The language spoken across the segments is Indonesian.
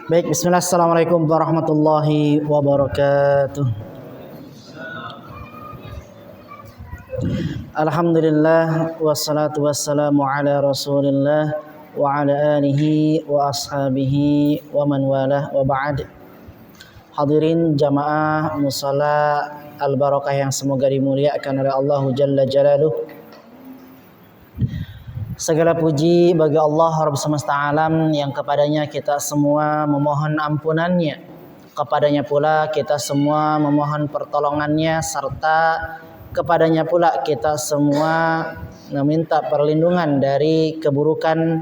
Baik, bismillah, assalamualaikum warahmatullahi wabarakatuh. Alhamdulillah, wassalatu wassalamu ala rasulillah wa ala alihi wa ashabihi wa man walah wa ba'd. Hadirin jamaah musalla al-barakah yang semoga dimuliakan oleh Allah Jalla Jalaluh. Segala puji bagi Allah Rabb semesta alam yang kepadanya kita semua memohon ampunannya, kepadanya pula kita semua memohon pertolongannya, serta kepadanya pula kita semua meminta perlindungan dari keburukan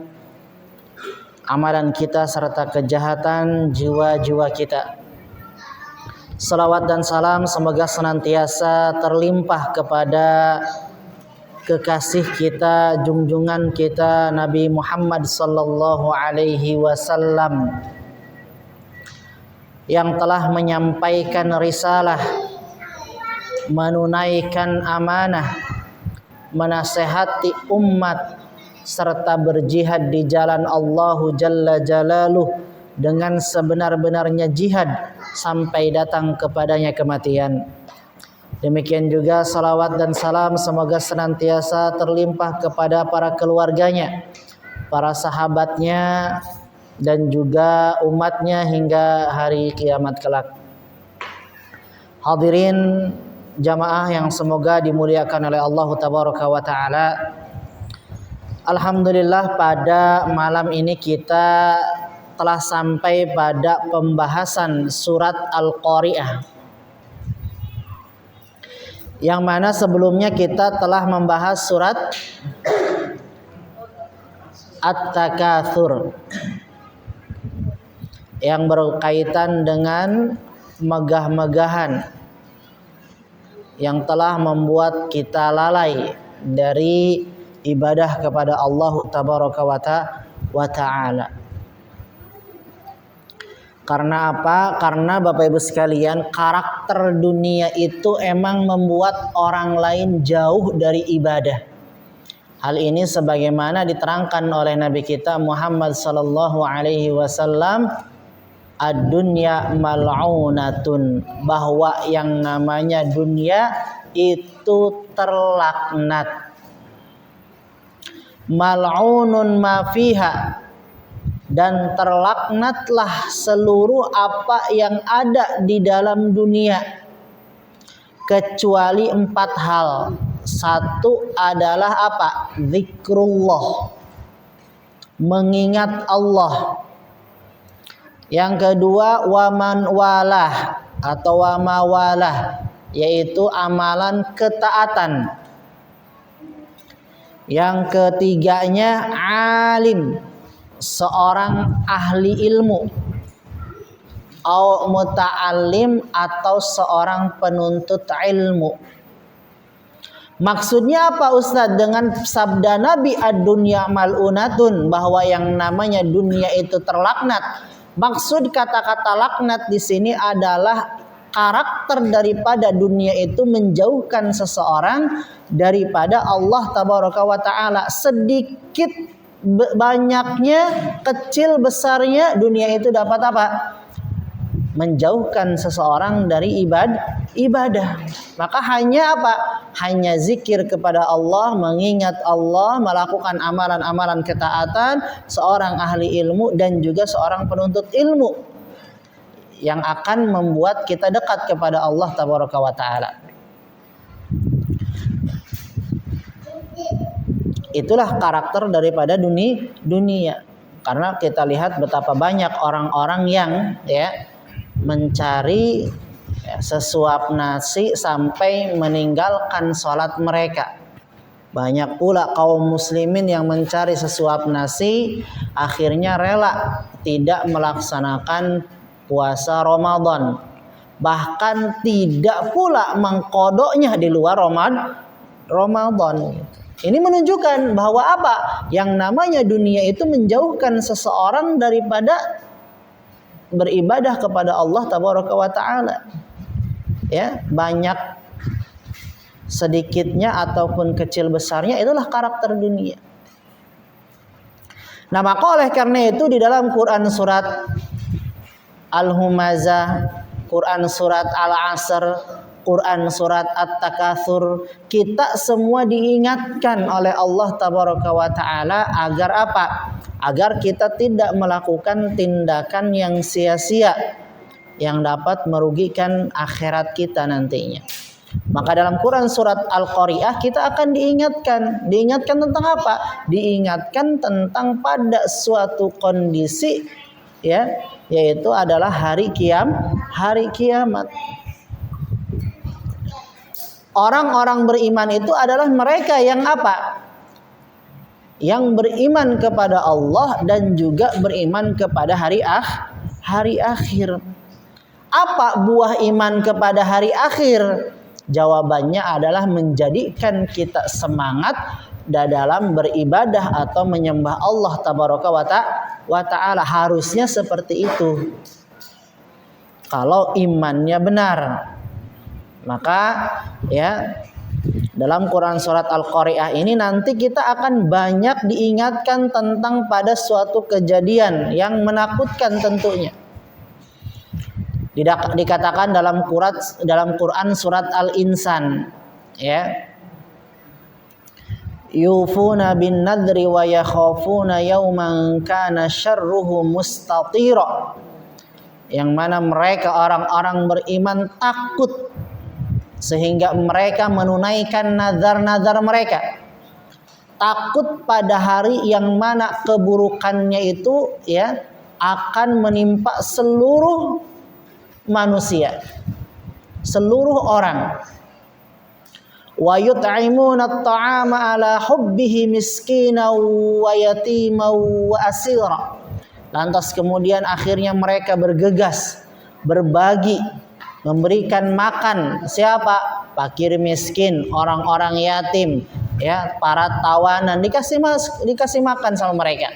amalan kita serta kejahatan jiwa-jiwa kita. Salawat dan salam semoga senantiasa terlimpah kepada kekasih kita, junjungan kita Nabi Muhammad sallallahu alaihi wasallam yang telah menyampaikan risalah, menunaikan amanah, menasehati umat serta berjihad di jalan Allah Jalla Jalaluh dengan sebenar-benarnya jihad sampai datang kepadanya kematian. Demikian juga salawat dan salam semoga senantiasa terlimpah kepada para keluarganya, para sahabatnya, dan juga umatnya hingga hari kiamat kelak. Hadirin jamaah yang semoga dimuliakan oleh Allah Tabaraka wa Ta'ala. Alhamdulillah pada malam ini kita telah sampai pada pembahasan surat Al-Qari'ah, yang mana sebelumnya kita telah membahas surat At-Takatsur yang berkaitan dengan megah-megahan yang telah membuat kita lalai dari ibadah kepada Allah Tabaraka wa Ta'ala. Karena apa? Karena Bapak Ibu sekalian, karakter dunia itu emang membuat orang lain jauh dari ibadah. Hal ini sebagaimana diterangkan oleh Nabi kita Muhammad sallallahu alaihi wasallam, ad-dunya mal'unatun, bahwa yang namanya dunia itu terlaknat. Mal'unun ma fiha, dan terlaknatlah seluruh apa yang ada di dalam dunia kecuali 4 hal. Satu adalah apa? Zikrullah, mengingat Allah. Yang kedua waman walah atau wamawalah, yaitu amalan ketaatan. Yang ketiganya alim, seorang ahli ilmu, au muta'allim, atau seorang penuntut ilmu. Maksudnya apa Ustaz dengan sabda Nabi ad-dunya mal'unatun, bahwa yang namanya dunia itu terlaknat? Maksud kata-kata laknat di sini adalah karakter daripada dunia itu menjauhkan seseorang daripada Allah Tabaraka wa Ta'ala. Sedikit banyaknya, kecil besarnya, dunia itu dapat apa? Menjauhkan seseorang dari ibadah. Maka hanya apa? Hanya zikir kepada Allah, mengingat Allah, melakukan amalan-amalan ketaatan, seorang ahli ilmu dan juga seorang penuntut ilmu yang akan membuat kita dekat kepada Allah Tabaraka wa Ta'ala. Itulah karakter daripada dunia. Karena kita lihat betapa banyak orang-orang yang mencari sesuap nasi sampai meninggalkan sholat mereka. Banyak pula kaum muslimin yang mencari sesuap nasi akhirnya rela tidak melaksanakan puasa Ramadan. Bahkan tidak pula mengkodoknya di luar Ramadan. Ini menunjukkan bahwa apa? Yang namanya dunia itu menjauhkan seseorang daripada beribadah kepada Allah Tabaraka wa Ta'ala. Ya, banyak sedikitnya ataupun kecil besarnya, itulah karakter dunia. Nah, maka oleh karena itu di dalam Quran surat Al-Humazah, Quran surat Al-Asr, Quran surat At-Takatsur. Kita semua diingatkan oleh Allah Tabaraka wa Ta'ala agar apa? Agar kita tidak melakukan tindakan yang sia-sia yang dapat merugikan akhirat kita nantinya. Maka dalam Quran surat Al-Qari'ah kita akan diingatkan tentang apa? Diingatkan tentang pada suatu kondisi, ya, yaitu adalah hari kiamat. Orang-orang beriman itu adalah mereka yang apa? Yang beriman kepada Allah dan juga beriman kepada hari akhir. Apa buah iman kepada hari akhir? Jawabannya adalah menjadikan kita semangat dalam beribadah atau menyembah Allah Tabaraka wa Ta'ala. Harusnya seperti itu. Kalau imannya benar. Maka ya dalam Quran surat Al-Qari'ah ini nanti kita akan banyak diingatkan tentang pada suatu kejadian yang menakutkan tentunya. Dikatakan dalam Quran surat Al-Insan, ya, yufuna bin nadri wa yakhafuna yawman kana syarruhu mustatira, yang mana mereka orang-orang beriman takut sehingga mereka menunaikan nazar-nazar mereka, takut pada hari yang mana keburukannya itu, ya, akan menimpa seluruh manusia, seluruh orang. Wa yut'imuna at-ta'ama ala hubbihi miskina wa yatima wa asira. Lantas kemudian akhirnya mereka bergegas berbagi, memberikan makan siapa? Fakir miskin, orang-orang yatim, ya, para tawanan, dikasih makan sama mereka.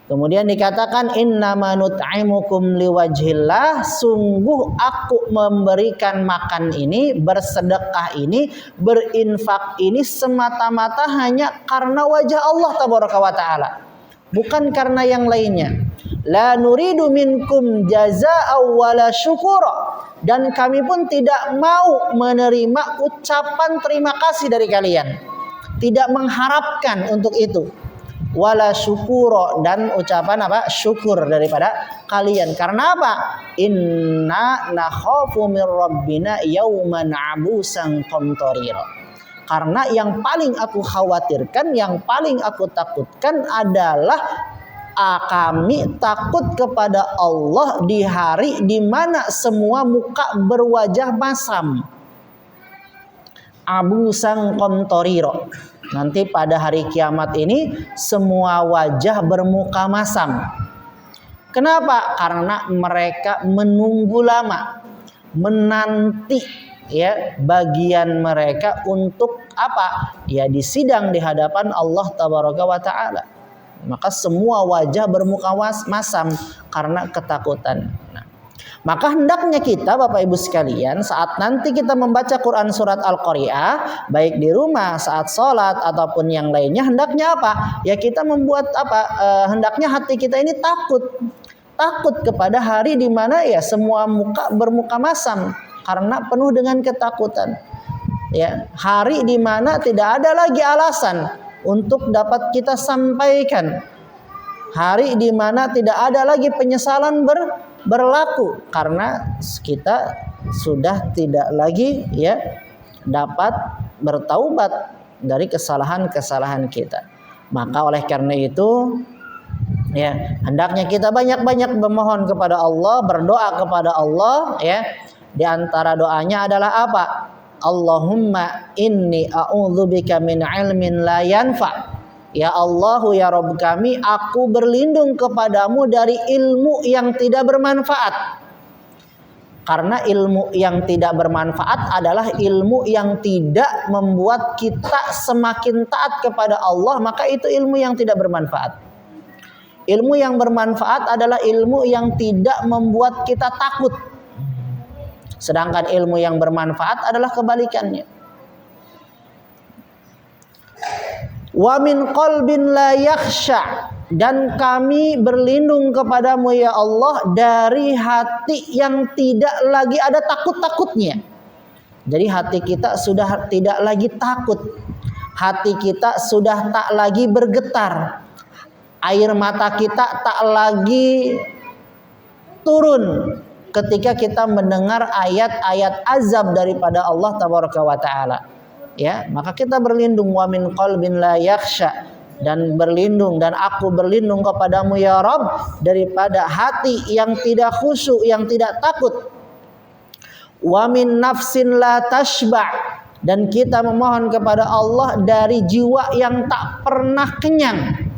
Kemudian dikatakan innama nut'imukum liwajhillah, sungguh aku memberikan makan ini, bersedekah ini, berinfak ini semata-mata hanya karena wajah Allah Tabaraka wa Ta'ala, bukan karena yang lainnya. La nuridu minkum jazaa'a wala syukura, dan kami pun tidak mau menerima ucapan terima kasih dari kalian, tidak mengharapkan untuk itu. Wala syukuro, dan ucapan apa? Syukur daripada kalian. Karena apa? Inna nakhafu min rabbina yawman abusan qamtarira. Karena yang paling aku khawatirkan, yang paling aku takutkan adalah kami takut kepada Allah di hari di mana semua muka berwajah masam. Abusan qamtarira. Nanti pada hari kiamat ini semua wajah bermuka masam. Kenapa? Karena mereka menunggu lama, menanti, ya, bagian mereka untuk apa? Ya, disidang di hadapan Allah Tabaraka wa Ta'ala. Maka semua wajah bermuka masam karena ketakutan. Maka hendaknya kita, Bapak Ibu sekalian, saat nanti kita membaca Quran surat Al-Qari'ah, baik di rumah, saat sholat ataupun yang lainnya, hendaknya apa? Ya, kita membuat apa? Hendaknya hati kita ini takut kepada hari di mana ya semua muka bermuka masam karena penuh dengan ketakutan. Ya, hari di mana tidak ada lagi alasan untuk dapat kita sampaikan. Hari di mana tidak ada lagi penyesalan berlaku karena kita sudah tidak lagi, ya, dapat bertaubat dari kesalahan-kesalahan kita. Maka oleh karena itu, ya, hendaknya kita banyak-banyak memohon kepada Allah, berdoa kepada Allah, ya. Di antara doanya adalah apa? Allahumma inni a'udzubika min ilmin la yanfa. Ya Allah, ya Rabb kami, aku berlindung kepadamu dari ilmu yang tidak bermanfaat. Karena ilmu yang tidak bermanfaat adalah ilmu yang tidak membuat kita semakin taat kepada Allah, maka itu ilmu yang tidak bermanfaat. Ilmu yang bermanfaat adalah ilmu yang tidak membuat kita takut. Sedangkan ilmu yang bermanfaat adalah kebalikannya. Wa min qalbin la yakhsha, Dan kami berlindung kepadamu ya Allah dari hati yang tidak lagi ada takut-takutnya. Jadi hati kita sudah tidak lagi takut. Hati kita sudah tak lagi bergetar. Air mata kita tak lagi turun ketika kita mendengar ayat-ayat azab daripada Allah tabaraka wa taala. Ya, maka kita berlindung wa min qalbin la yakhsha, dan berlindung dan aku berlindung kepadamu ya Rabb daripada hati yang tidak khusyuk, yang tidak takut. Wa min nafsin la tashba', dan kita memohon kepada Allah dari jiwa yang tak pernah kenyang,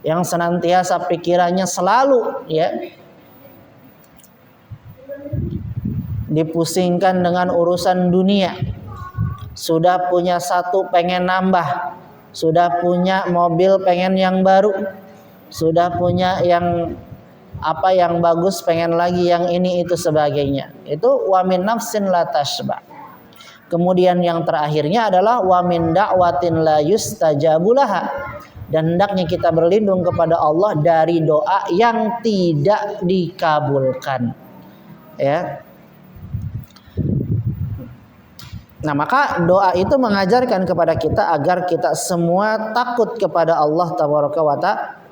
yang senantiasa pikirannya selalu dipusingkan dengan urusan dunia. Sudah punya satu pengen nambah, sudah punya mobil pengen yang baru, sudah punya yang bagus pengen lagi yang ini itu sebagainya. Itu wa min nafsin la tashba. Kemudian yang terakhirnya adalah wa min da'watin la yustajabu laha, dan hendaknya kita berlindung kepada Allah dari doa yang tidak dikabulkan. Ya. Nah, maka doa itu mengajarkan kepada kita agar kita semua takut kepada Allah tabaraka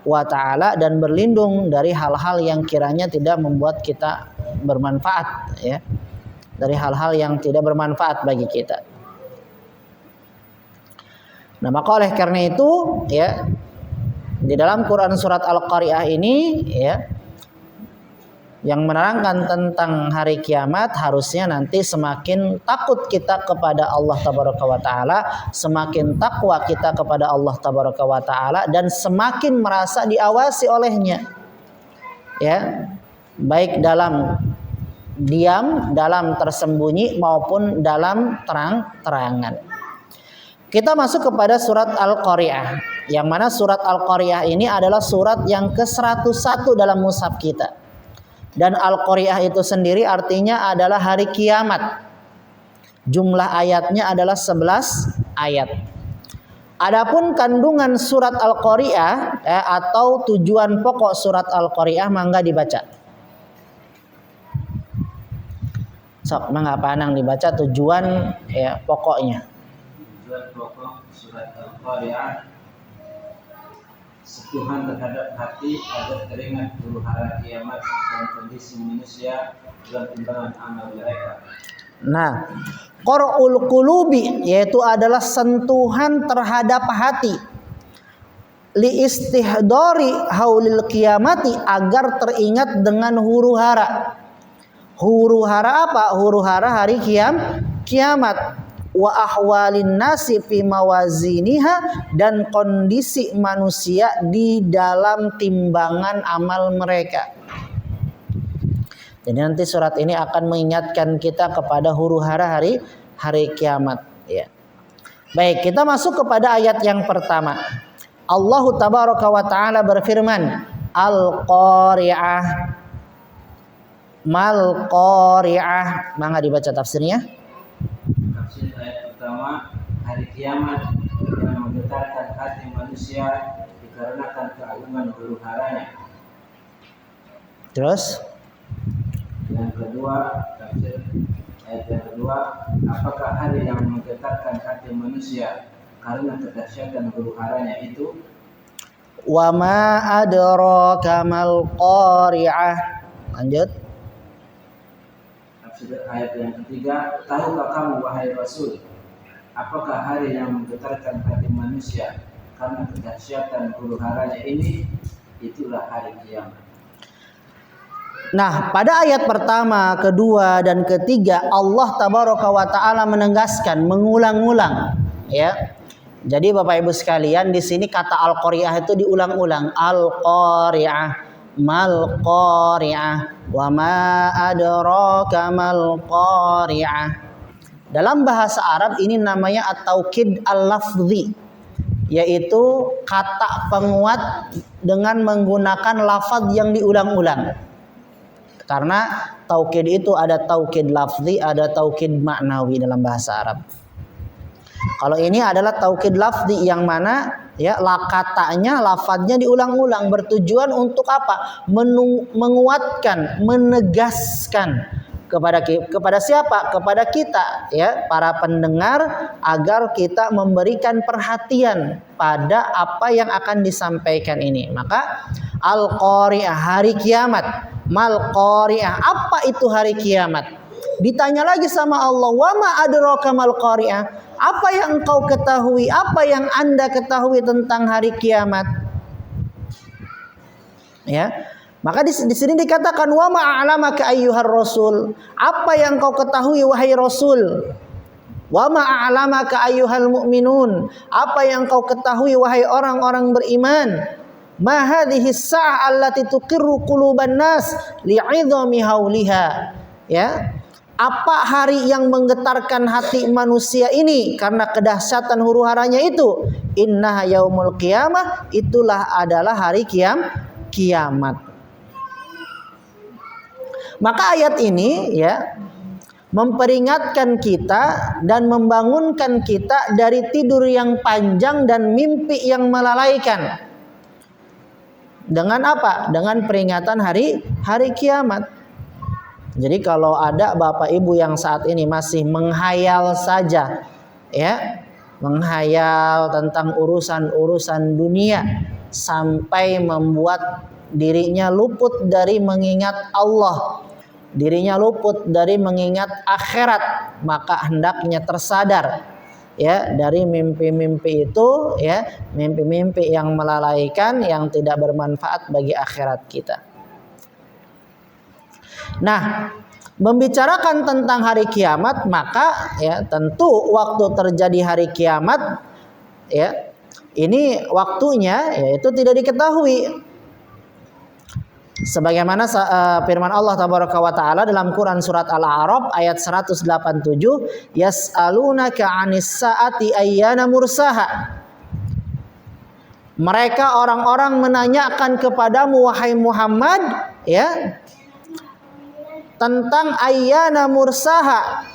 wa ta'ala dan berlindung dari hal-hal yang kiranya tidak membuat kita bermanfaat, ya. Dari hal-hal yang tidak bermanfaat bagi kita. Nah, maka oleh karena itu, ya, di dalam Quran surat Al-Qari'ah ini, ya, yang menerangkan tentang hari kiamat, harusnya nanti semakin takut kita kepada Allah tabaraka wa taala, semakin takwa kita kepada Allah tabaraka wa taala, dan semakin merasa diawasi olehnya. Ya, baik dalam diam, dalam tersembunyi maupun dalam terang-terangan. Kita masuk kepada surat Al-Qari'ah, yang mana surat Al-Qari'ah ini adalah surat yang ke-101 dalam mushaf kita. Dan Al-Qari'ah itu sendiri artinya adalah hari kiamat. Jumlah ayatnya adalah 11 ayat. Adapun kandungan surat Al-Qari'ah atau tujuan pokok surat Al-Qari'ah, mangga dibaca. Sok, mangga panang dibaca tujuan pokoknya. Tujuan pokok surat Al-Qari'ah, sentuhan terhadap hati agar teringat huru-hara kiamat dan kondisi manusia dalam timbangan amal mereka. Nah, qara'ul qulubi yaitu adalah sentuhan terhadap hati. Li istihdari haulil qiyamati, agar teringat dengan huru-hara. Huru-hara apa? Huru-hara hari kiamat. Wa ahwalin nasi fi mawaziniha, dan kondisi manusia di dalam timbangan amal mereka. Jadi nanti surat ini akan mengingatkan kita kepada huru-hara hari kiamat, ya. Baik, kita masuk kepada ayat yang pertama. Allah tabaraka wa taala berfirman, Al-Qari'ah. Mal Qari'ah. Mangga dibaca tafsirnya. Tafsir ayat pertama, hari kiamat yang menggetarkan hati manusia dikarenakan keagungan huru-haranya. Terus Yang kedua, tafsir ayat yang kedua, apakah hari yang menggetarkan hati manusia karena kedahsyatan huru-haranya itu? wa ma adraka mal qari'ah. Lanjut. Tafsir ayat yang ketiga, tahukah kamu wahai Rasul, apakah hari yang menggetarkan hati manusia karena kedahsyatan huru-haranya ini? Itulah hari kiamat. Nah, pada ayat pertama, kedua, dan ketiga, Allah tabaraka wa ta'ala menegaskan, mengulang-ulang, ya. Jadi Bapak Ibu sekalian, di sini kata Al-Qari'ah itu diulang-ulang. Al-Qari'ah, mal Qari'ah, wa ma adraka mal Qari'ah. Dalam bahasa Arab ini namanya at-taukid al-lafzi, yaitu kata penguat dengan menggunakan lafaz yang diulang-ulang. Karena taukid itu ada taukid lafzi, ada taukid maknawi dalam bahasa Arab. Kalau ini adalah taukid lafzi, yang mana Ya, katanya, lafadznya diulang-ulang bertujuan untuk apa? Menguatkan, menegaskan kepada siapa? Kepada kita, ya, para pendengar, agar kita memberikan perhatian pada apa yang akan disampaikan ini. Maka al-qari'ah, hari kiamat. Mal qari'ah, apa itu hari kiamat? Ditanya lagi sama Allah, wa ma adraka mal qari'ah? Apa yang engkau ketahui, apa yang Anda ketahui tentang hari kiamat? Ya. Maka di sini dikatakan wa ma a'lamaka ayyuhar rasul. Apa yang engkau ketahui wahai Rasul? Wa ma a'lamaka ayyuhal mu'minun. Apa yang engkau ketahui wahai orang-orang beriman? Ma hadhihi as-sa'ah allati tuqirru quluban nas li'idhami hauliha. Ya. Apa hari yang menggetarkan hati manusia ini karena kedahsyatan huru-haranya itu? Innaha yaumul qiyamah, itulah adalah hari kiamat. Maka ayat ini, ya, memperingatkan kita dan membangunkan kita dari tidur yang panjang dan mimpi yang melalaikan. Dengan apa? Dengan peringatan hari kiamat. Jadi kalau ada Bapak Ibu yang saat ini masih menghayal saja, ya, menghayal tentang urusan-urusan dunia sampai membuat dirinya luput dari mengingat Allah, dirinya luput dari mengingat akhirat, maka hendaknya tersadar, ya, dari mimpi-mimpi itu, ya, mimpi-mimpi yang melalaikan, yang tidak bermanfaat bagi akhirat kita. Nah, membicarakan tentang hari kiamat, maka, ya, tentu waktu terjadi hari kiamat, ya, ini waktunya, yaitu tidak diketahui. Sebagaimana firman Allah Tabaraka wa Ta'ala dalam Quran surat Al-A'raf ayat 187, yas'alunaka 'anis sa'ati ayyana mursaha. Mereka orang-orang menanyakan kepadamu wahai Muhammad, ya, tentang ayyana mursaha,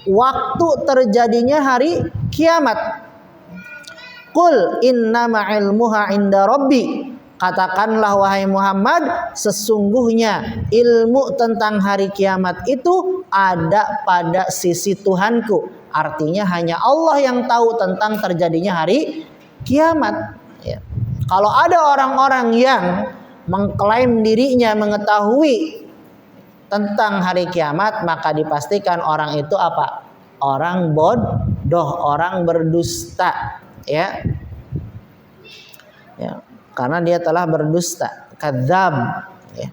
waktu terjadinya hari kiamat. Qul innama ilmuha inda rabbi. Katakanlah wahai Muhammad, sesungguhnya ilmu tentang hari kiamat itu ada pada sisi Tuhanku. Artinya hanya Allah yang tahu tentang terjadinya hari kiamat, ya. Kalau ada orang-orang yang mengklaim dirinya mengetahui tentang hari kiamat, maka dipastikan orang itu apa? Orang bodoh, orang berdusta, ya. Ya, karena dia telah berdusta, kadzab, ya.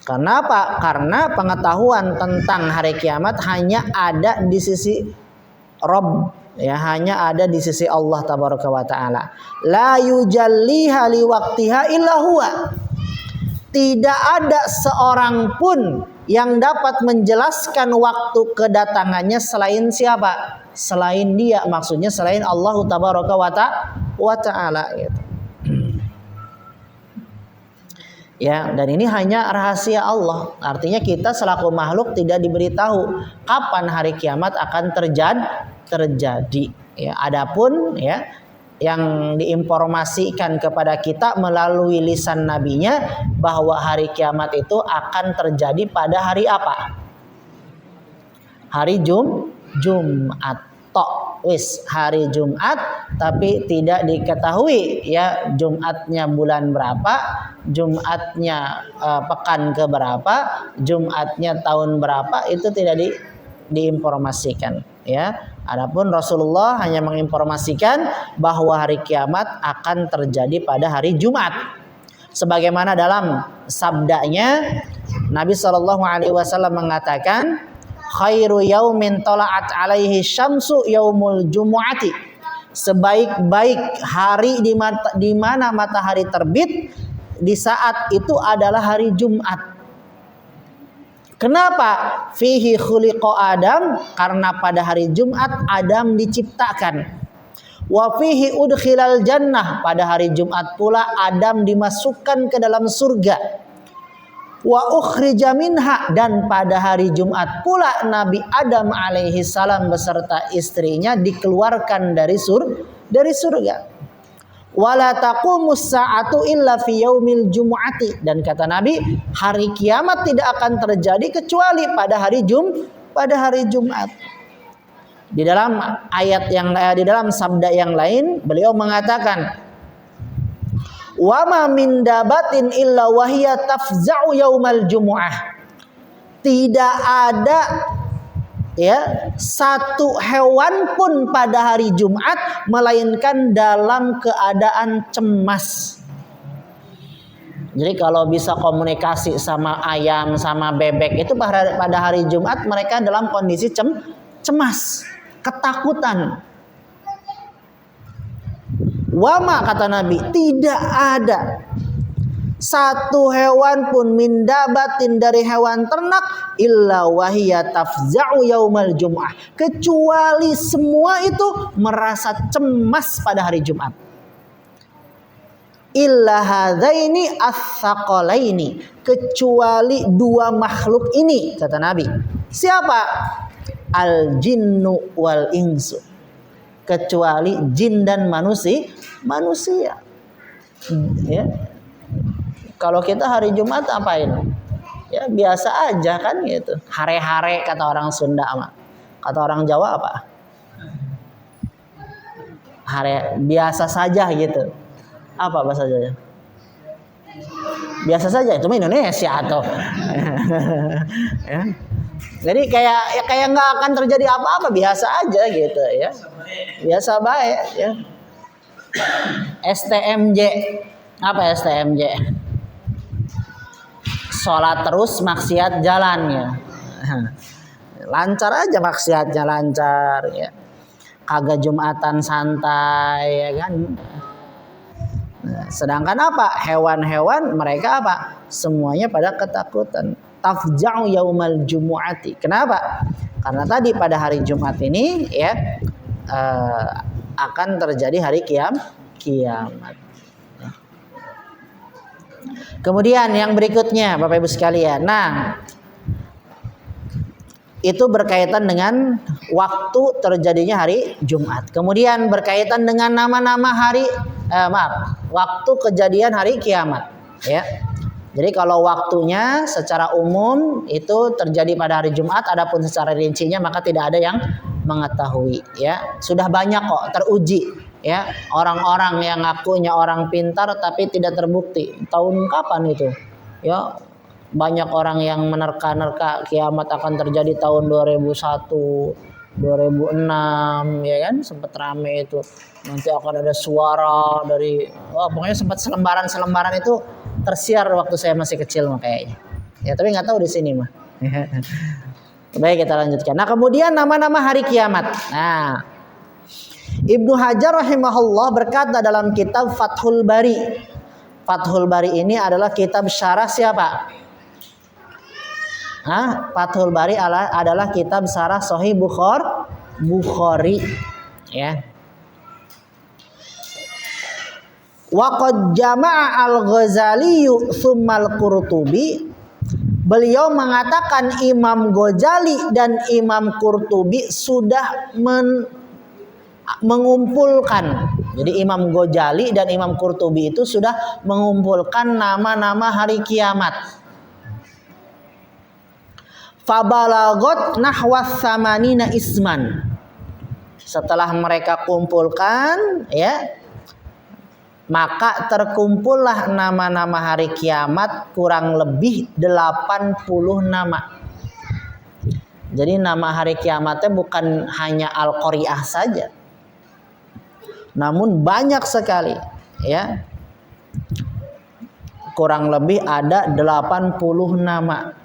Karena apa? Karena pengetahuan tentang hari kiamat hanya ada di sisi Rabb, ya, hanya ada di sisi Allah Tabaraka wa Ta'ala. La yujalliha liwaqtiha illa huwa. Tidak ada seorang pun yang dapat menjelaskan waktu kedatangannya selain siapa? Selain dia, maksudnya selain Allah Tabaraka wa Ta'ala, gitu. Ya, dan ini hanya rahasia Allah. Artinya kita selaku makhluk tidak diberitahu kapan hari kiamat akan terjadi. Ya, adapun, ya, yang diinformasikan kepada kita melalui lisan nabinya bahwa hari kiamat itu akan terjadi pada hari apa? Hari Jumat. Hari Jumat, tapi tidak diketahui, ya, Jumatnya bulan berapa, Jumatnya pekan ke berapa, Jumatnya tahun berapa, itu tidak diinformasikan, ya. Adapun Rasulullah hanya menginformasikan bahwa hari kiamat akan terjadi pada hari Jumat. Sebagaimana dalam sabdanya Nabi SAW mengatakan, khairu yaumin tala'at alaihi syamsu yaumul jumu'ati. Sebaik-baik hari di mana matahari terbit, di saat itu adalah hari Jumat. Kenapa? Fihi khuliqa Adam, karena pada hari Jumat Adam diciptakan. Wa fihi udkhilal jannah, pada hari Jumat pula Adam dimasukkan ke dalam surga. Wa ukhrija minha, dan pada hari Jumat pula Nabi Adam alaihi salam beserta istrinya dikeluarkan dari surga. Wala taqumus sa'atu illa fi yaumil jumu'ati, dan kata Nabi, hari kiamat tidak akan terjadi kecuali pada hari Jumat. Di dalam ayat yang di dalam sabda yang lain beliau mengatakan, wa ma min dabatin illa wahiya tafza'u yaumal jumu'ah. Tidak ada satu hewan pun pada hari Jumat melainkan dalam keadaan cemas. Jadi kalau bisa komunikasi sama ayam, sama bebek itu pada hari Jumat mereka dalam kondisi cemas, ketakutan. Wama, kata Nabi, tidak ada satu hewan pun min dabatin dari hewan ternak illa wahiya tafza'u yaumal jum'ah, kecuali semua itu merasa cemas pada hari Jumat. Illa hadzaini ats-tsaqalaini, kecuali dua makhluk ini, kata Nabi. Siapa? Al jinnu wal insu, kecuali jin dan manusia. Ya. Kalau kita hari Jumat apain? Ya biasa aja kan gitu. Hare-hare kata orang Sunda mah. Kata orang Jawa apa? Hare, biasa saja gitu. Apa bahasa Jawa? Biasa saja, itu mah Indonesia atau. Ya. Jadi kayak nggak akan terjadi apa-apa, biasa aja gitu ya. Biasa baik ya. STMJ. Apa STMJ? Sholat terus, maksiat jalannya. Lancar aja maksiatnya, lancar ya. Kagak Jumatan santai ya kan. Nah, sedangkan apa? Hewan-hewan mereka apa? Semuanya pada ketakutan. Tafja'u yaumal jumu'ati. Kenapa? Karena tadi pada hari Jumat ini ya akan terjadi hari kiamat. Kemudian yang berikutnya Bapak Ibu sekalian. Nah, itu berkaitan dengan waktu terjadinya hari Jumat. Kemudian berkaitan dengan nama-nama waktu kejadian hari kiamat ya. Jadi kalau waktunya secara umum itu terjadi pada hari Jumat, adapun secara rincinya maka tidak ada yang mengetahui ya. Sudah banyak kok teruji ya, orang-orang yang ngakunya orang pintar tapi tidak terbukti. Tahun kapan itu? Ya, banyak orang yang menerka-nerka kiamat akan terjadi tahun 2001, 2006 ya kan, sempat rame itu. Nanti akan ada suara dari pokoknya sempat selembaran itu tersiar waktu saya masih kecil mah kayaknya. Ya, tapi nggak tahu di sini mah. Baik, kita lanjutkan. Nah, kemudian nama-nama hari kiamat. Nah, Ibnu Hajar rahimahullah berkata dalam kitab Fathul Bari. Fathul Bari ini adalah kitab syarah siapa? Fathul Bari adalah kitab syarah Sahih Bukhari. Ya. Waqad jama'a al-Ghazali tsumma al-Qurtubi. Beliau mengatakan Imam Ghazali dan Imam Qurtubi sudah mengumpulkan. Jadi Imam Ghazali dan Imam Qurtubi itu sudah mengumpulkan nama-nama hari kiamat. Fabalagot nahwas samanina isman. Setelah mereka kumpulkan ya, maka terkumpullah nama-nama hari kiamat kurang lebih 80 nama. Jadi nama hari kiamatnya bukan hanya Al-Qari'ah saja, namun banyak sekali ya. Kurang lebih ada 80 nama.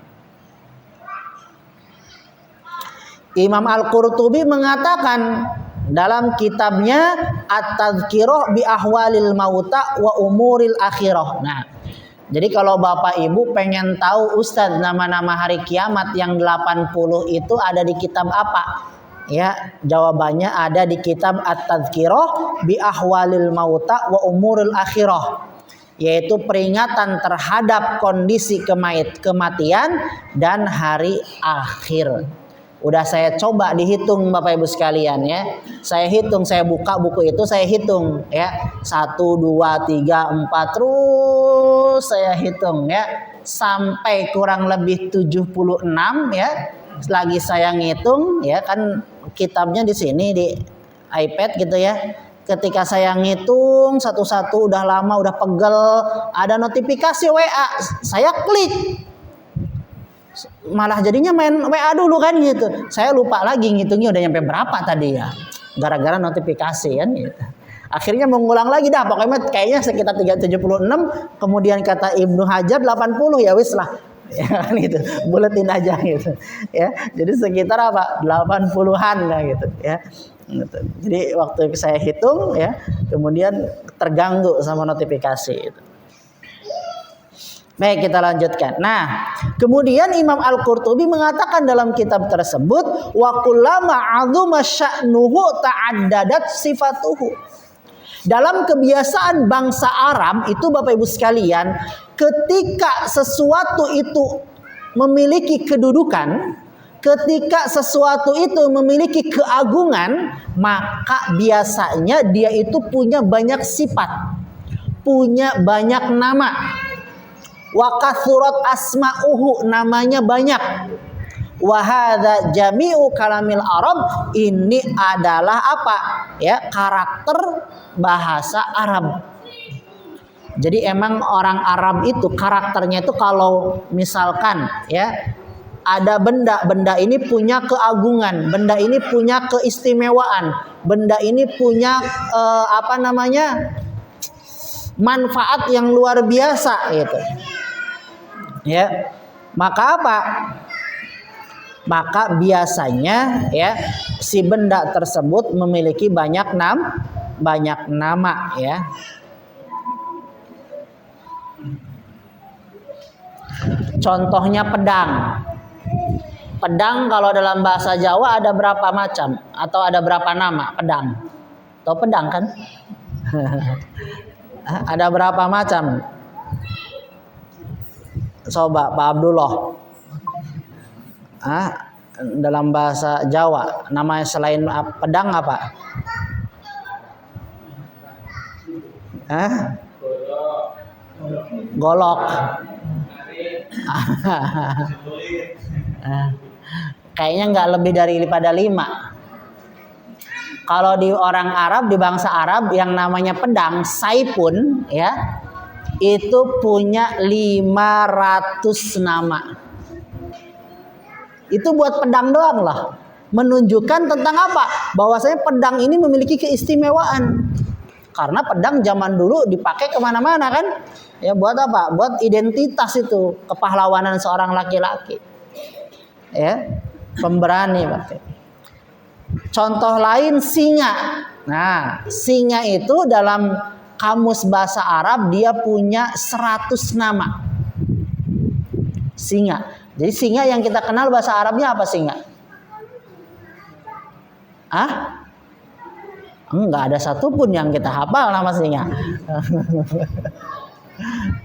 Imam Al-Qurtubi mengatakan dalam kitabnya At-Tadhkirah bi Ahwalil Mauta wa Umuril Akhirah. Nah, jadi kalau Bapak Ibu pengen tahu Ustadz nama-nama hari kiamat yang 80 itu ada di kitab apa? Ya, jawabannya ada di kitab At-Tadhkirah bi Ahwalil Mauta wa Umuril Akhirah, yaitu peringatan terhadap kondisi kematian dan hari akhir. Udah saya coba dihitung Bapak Ibu sekalian ya. Saya hitung, saya buka buku itu, saya hitung ya. 1, 2, 3, 4 terus saya hitung ya. Sampai kurang lebih 76 ya. Lagi saya ngitung ya, kan kitabnya di sini di iPad gitu ya. Ketika saya ngitung satu-satu udah lama, udah pegel, ada notifikasi WA, saya klik. Malah jadinya main WA dulu kan gitu. Saya lupa lagi ngitungnya udah nyampe berapa tadi ya. Gara-gara notifikasi kan gitu. Akhirnya mengulang lagi dah, pokoknya kayaknya sekitar 376, kemudian kata Ibnu Hajar 80 ya wis lah. Ya kan gitu. Buletin aja gitu. Ya. Jadi sekitar apa? 80-an lah gitu ya. Gitu. Jadi waktu saya hitung ya, kemudian terganggu sama notifikasi itu. Baik, kita lanjutkan. Nah, kemudian Imam Al-Qurtubi mengatakan dalam kitab tersebut, wa kullama 'azuma sya'nuhu ta'addadat sifatuhu. Dalam kebiasaan bangsa Arab itu Bapak Ibu sekalian, ketika sesuatu itu memiliki kedudukan, ketika sesuatu itu memiliki keagungan, maka biasanya dia itu punya banyak sifat, punya banyak nama. Wa kathurat asma'uhu, namanya banyak. Wa hadza jami'u kalamil Arab, ini adalah apa? Ya, karakter bahasa Arab. Jadi emang orang Arab itu karakternya itu kalau misalkan ya ada benda ini punya keagungan, benda ini punya keistimewaan, benda ini punya manfaat yang luar biasa gitu. Ya, maka apa? Maka biasanya ya si benda tersebut memiliki banyak nama ya. Contohnya pedang. Pedang kalau dalam bahasa Jawa ada berapa macam atau ada berapa nama pedang? Tahu pedang kan? Ada berapa macam? Coba Pak Abdullah. Dalam bahasa Jawa namanya selain pedang apa? Golok. Kayaknya nggak lebih daripada 5. Kalau di orang Arab, di bangsa Arab yang namanya pedang, saipun ya, itu punya 500 nama. Itu buat pedang doang lah. Menunjukkan tentang apa? Bahwasanya pedang ini memiliki keistimewaan. Karena pedang zaman dulu dipakai kemana-mana kan? Ya buat apa? Buat identitas itu, kepahlawanan seorang laki-laki. Ya, pemberani berarti. Contoh lain singa. Nah, singa itu dalam kamus bahasa Arab dia punya 100 nama. Singa. Jadi singa yang kita kenal bahasa Arabnya apa singa? Enggak ada satupun yang kita hafal nama singa.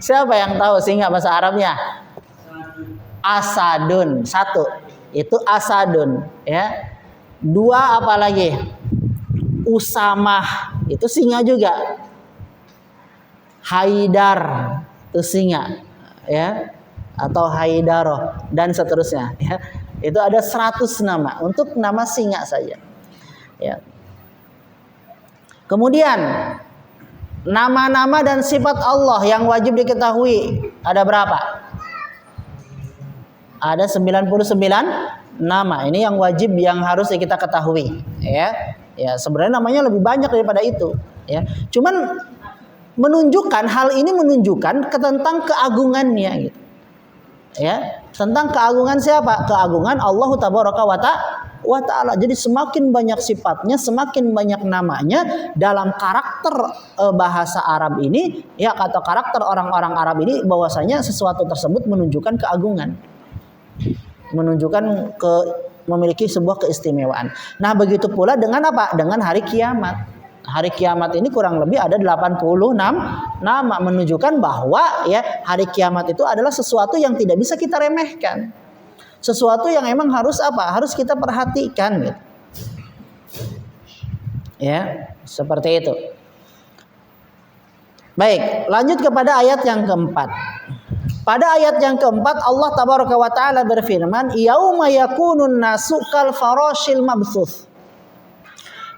Siapa yang tahu singa bahasa Arabnya? Asadun. 1. Itu asadun ya. 2 apa lagi? Usamah. Itu singa juga. Haidar. Itu singa ya. Atau Haidaro dan seterusnya ya. Itu ada 100 nama untuk nama singa saja. Ya. Kemudian nama-nama dan sifat Allah yang wajib diketahui ada berapa? Ada 99 nama. Ini yang wajib yang harus kita ketahui ya. Ya, sebenarnya namanya lebih banyak daripada itu ya. Cuman menunjukkan hal ini menunjukkan tentang keagungannya gitu. Ya, tentang keagungan siapa? Keagungan Allah Tabaraka wa Ta'ala. Jadi semakin banyak sifatnya, semakin banyak namanya dalam karakter bahasa Arab ini, ya atau karakter orang-orang Arab ini, bahwasanya sesuatu tersebut menunjukkan keagungan, menunjukkan memiliki sebuah keistimewaan. Nah, begitu pula dengan apa? Dengan hari kiamat. Hari kiamat ini kurang lebih ada 86 nama, menunjukkan bahwa ya hari kiamat itu adalah sesuatu yang tidak bisa kita remehkan. Sesuatu yang emang harus apa? Harus kita perhatikan gitu. Ya, seperti itu. Baik, lanjut kepada ayat yang keempat. Pada ayat yang keempat Allah tabaraka wa taala berfirman, "Yauma yakunun nasu kal farashil mabthuth."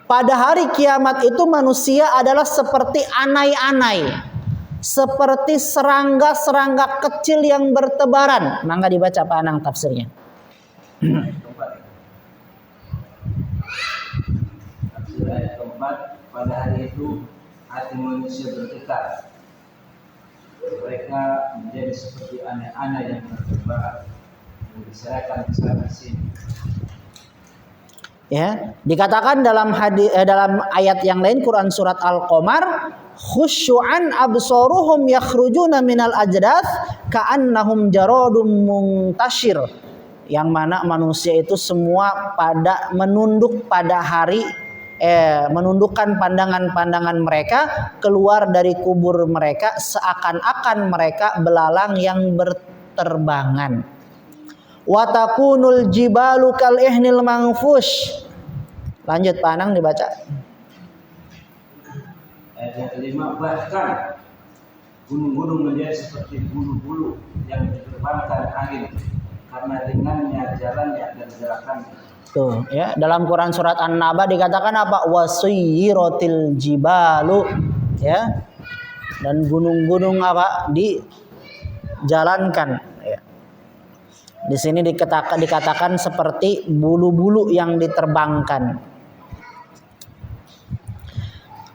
Pada hari kiamat itu manusia adalah seperti anai-anai, seperti serangga-serangga kecil yang bertebaran. Mangga dibaca Pak Anang tafsirnya. Ayat keempat, pada hari itu hati manusia bergetar. Mereka menjadi seperti anak-anak yang bertebaran, yang diserahkan ke sana sini. Ya, dikatakan dalam dalam ayat yang lain Quran surat Al-Qamar, khusyu'an absaruhum yakhrujuna minal ajdath ka'annahum jaradum muntashir. Yang mana manusia itu semua pada menunduk pada hari menundukkan pandangan-pandangan mereka keluar dari kubur mereka seakan-akan mereka belalang yang berterbangan. Wa takunul jibalu kal ihnil manfush. Lanjut Pak Anang dibaca. Ayat yang kelima, bahkan gunung-gunung menjadi seperti bulu-bulu yang diterbangkan angin karena ringannya jalannya dan gerakannya. Tuh, ya, dalam Quran surat An-Naba dikatakan apa? Wasuyiratil jibalu, ya. Dan gunung-gunung apa? Dijalankan, ya. Di sini dikatakan seperti bulu-bulu yang diterbangkan.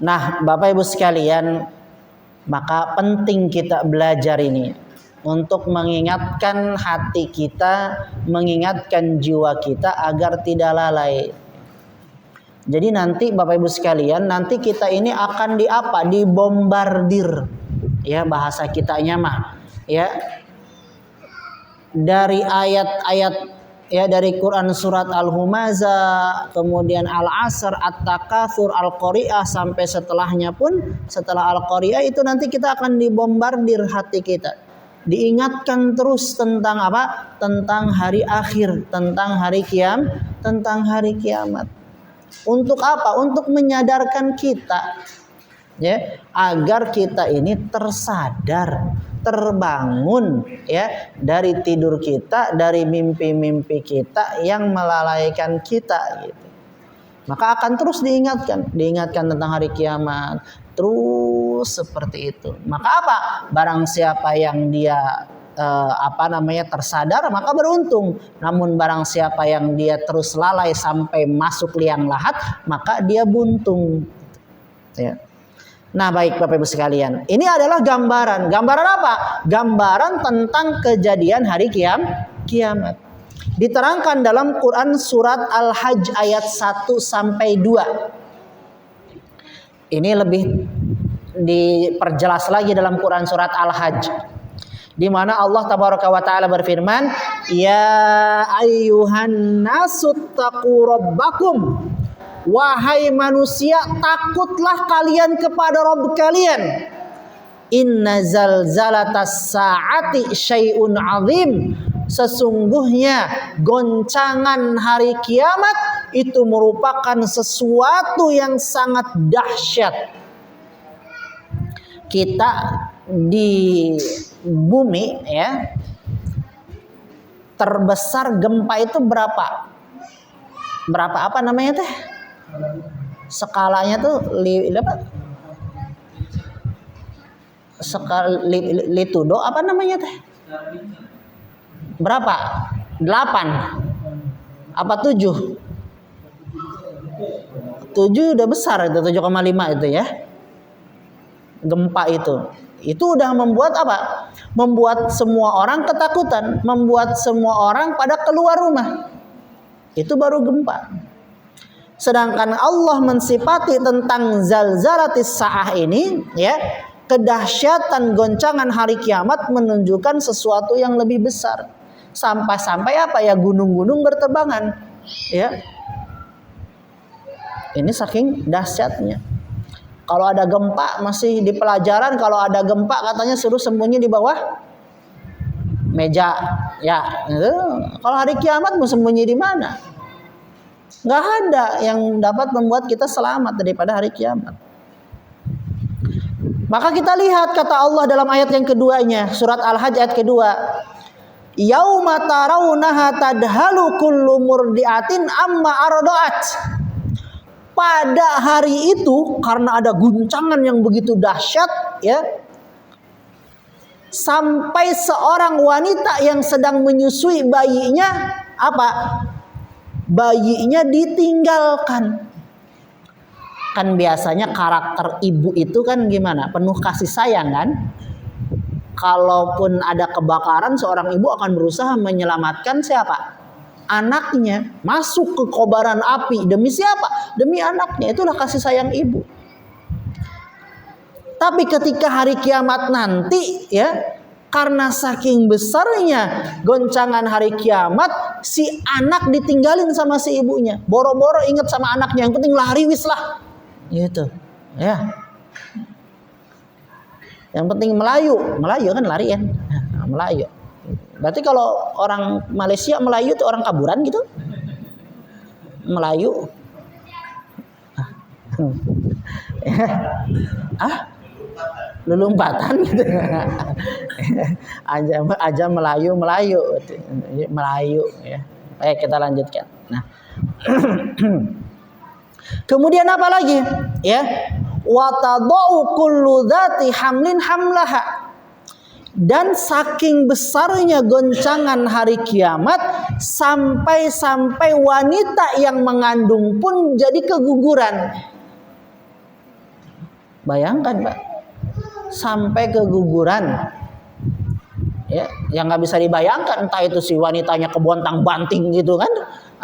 Nah, Bapak Ibu sekalian, maka penting kita belajar ini untuk mengingatkan hati kita, mengingatkan jiwa kita agar tidak lalai. Jadi nanti Bapak Ibu sekalian, nanti kita ini akan dibombardir. Ya, bahasa kitanya mah, ya. Dari ayat-ayat ya dari Quran surat Al-Humazah, kemudian Al-Asr, At-Takatsur, Al-Qari'ah sampai setelahnya pun, setelah Al-Qari'ah itu nanti kita akan dibombardir hati kita. Diingatkan terus tentang apa? Tentang hari akhir, tentang hari kiamat. Untuk apa? Untuk menyadarkan kita, ya, agar kita ini tersadar, terbangun, ya, dari tidur kita, dari mimpi-mimpi kita yang melalaikan kita, gitu. Maka akan terus diingatkan tentang hari kiamat. Terus seperti itu. Maka apa? Barang siapa yang dia tersadar maka beruntung. Namun barang siapa yang dia terus lalai sampai masuk liang lahat maka dia buntung. Ya. Nah, baik Bapak Ibu sekalian. Ini adalah gambaran. Gambaran apa? Gambaran tentang kejadian hari kiamat. Diterangkan dalam Quran surat Al-Hajj ayat 1 sampai 2. Ini lebih diperjelas lagi dalam Quran surat Al-Hajj, di mana Allah tabaraka wa taala berfirman, "Ya ayyuhan nasu taqu rabbakum." Wahai manusia, takutlah kalian kepada Rabb kalian. Inna zalzalatas saati syai'un 'azim. Sesungguhnya goncangan hari kiamat itu merupakan sesuatu yang sangat dahsyat. Kita di bumi, ya, terbesar gempa itu berapa? Apa namanya teh? Skalanya tuh litudo apa namanya teh? Berapa? 8 apa 7? 7 udah besar itu, 7,5 itu ya. Gempa itu udah membuat apa? Membuat semua orang ketakutan, membuat semua orang pada keluar rumah. Itu baru gempa. Sedangkan Allah mensifati tentang zalzalatis sa'ah ini, ya, kedahsyatan goncangan hari kiamat menunjukkan sesuatu yang lebih besar. Sampai-sampai apa ya, gunung-gunung berterbangan, ya. Ini saking dahsyatnya. Kalau ada gempa masih di pelajaran, kalau ada gempa katanya suruh sembunyi di bawah meja, ya. Kalau hari kiamat mau sembunyi di mana? Nggak ada yang dapat membuat kita selamat daripada hari kiamat. Maka kita lihat kata Allah dalam ayat yang keduanya, surat Al-Hajj ayat kedua. Yauma tarawunaha tadhalu kullu murdiatin amma arda'at. Pada hari itu karena ada guncangan yang begitu dahsyat, ya. Sampai seorang wanita yang sedang menyusui bayinya, apa? Bayinya ditinggalkan. Kan biasanya karakter ibu itu kan gimana? Penuh kasih sayang kan? Kalaupun ada kebakaran, seorang ibu akan berusaha menyelamatkan siapa? Anaknya. Masuk ke kobaran api. Demi siapa? Demi anaknya. Itulah kasih sayang ibu. Tapi ketika hari kiamat nanti, ya, karena saking besarnya goncangan hari kiamat, si anak ditinggalin sama si ibunya. Boro-boro ingat sama anaknya, yang penting lari wis lah. Gitu, ya. Yang penting Melayu kan lari kan, Melayu. Berarti kalau orang Malaysia Melayu itu orang kaburan gitu, Melayu. Lulumpatan gitu. aja Melayu ya. Baik, kita lanjutkan. Nah. Kemudian apa lagi? Ya. Wa tadau kullu dzati hamlin hamlaha. Dan saking besarnya goncangan hari kiamat sampai wanita yang mengandung pun jadi keguguran. Bayangkan, Pak. Sampai keguguran. Ya, yang nggak bisa dibayangkan, entah itu si wanitanya kebontang-banting gitu kan,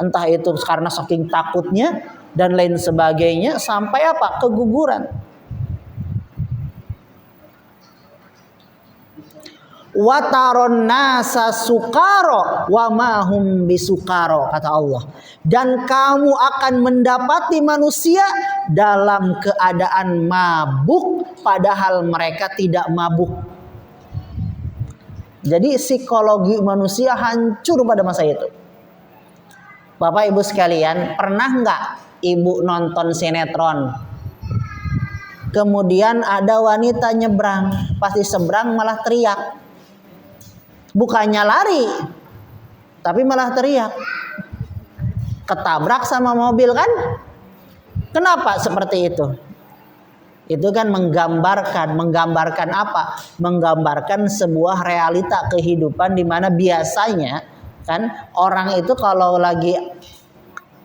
entah itu karena saking takutnya dan lain sebagainya, sampai apa? Keguguran. Wataron nasa sukaro wa mahum bisukaro, kata Allah. Dan kamu akan mendapati manusia dalam keadaan mabuk padahal mereka tidak mabuk. Jadi psikologi manusia hancur pada masa itu. Bapak Ibu sekalian, pernah nggak ibu nonton sinetron, kemudian ada wanita nyebrang, pasti seberang malah teriak, bukannya lari tapi malah teriak, ketabrak sama mobil kan? Kenapa seperti itu? Itu kan menggambarkan apa? Menggambarkan sebuah realita kehidupan di mana biasanya kan orang itu kalau lagi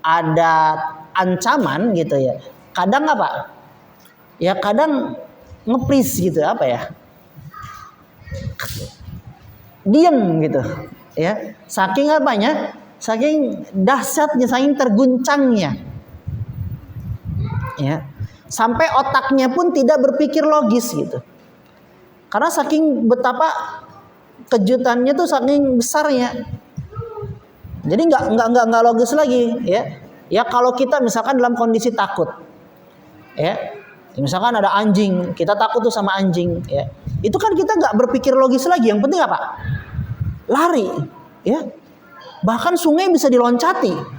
ada ancaman gitu ya, kadang apa? Ya kadang ngepris gitu, apa ya? Diem gitu, ya. Saking apanya? Saking dahsyatnya, saking terguncangnya. Ya. Sampai otaknya pun tidak berpikir logis gitu. Karena saking betapa kejutannya tuh saking besarnya. Jadi nggak logis lagi, ya. Ya kalau kita misalkan dalam kondisi takut, ya. Misalkan ada anjing, kita takut tuh sama anjing, ya. Itu kan kita nggak berpikir logis lagi. Yang penting apa? Lari, ya. Bahkan sungai bisa diloncati.